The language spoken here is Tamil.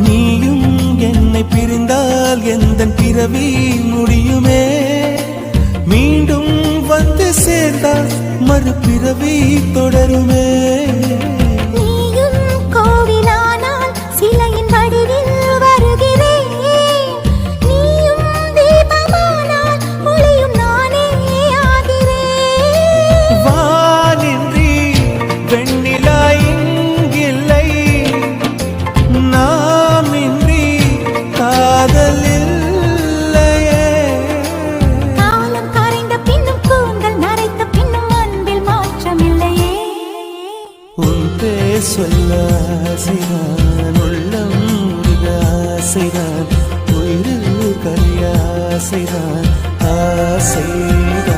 நீயும் என்னை பிரிந்தால் எந்தன் பிறவி முடியுமே. மீண்டும் வந்து சேர்ந்தால் மறுபிறவி தொடருமே. சொல்ல ஆசைதான், உள்ளம் உருக ஆசைதான், உயிர் கரிய ஆசைதான், ஆசைதான்.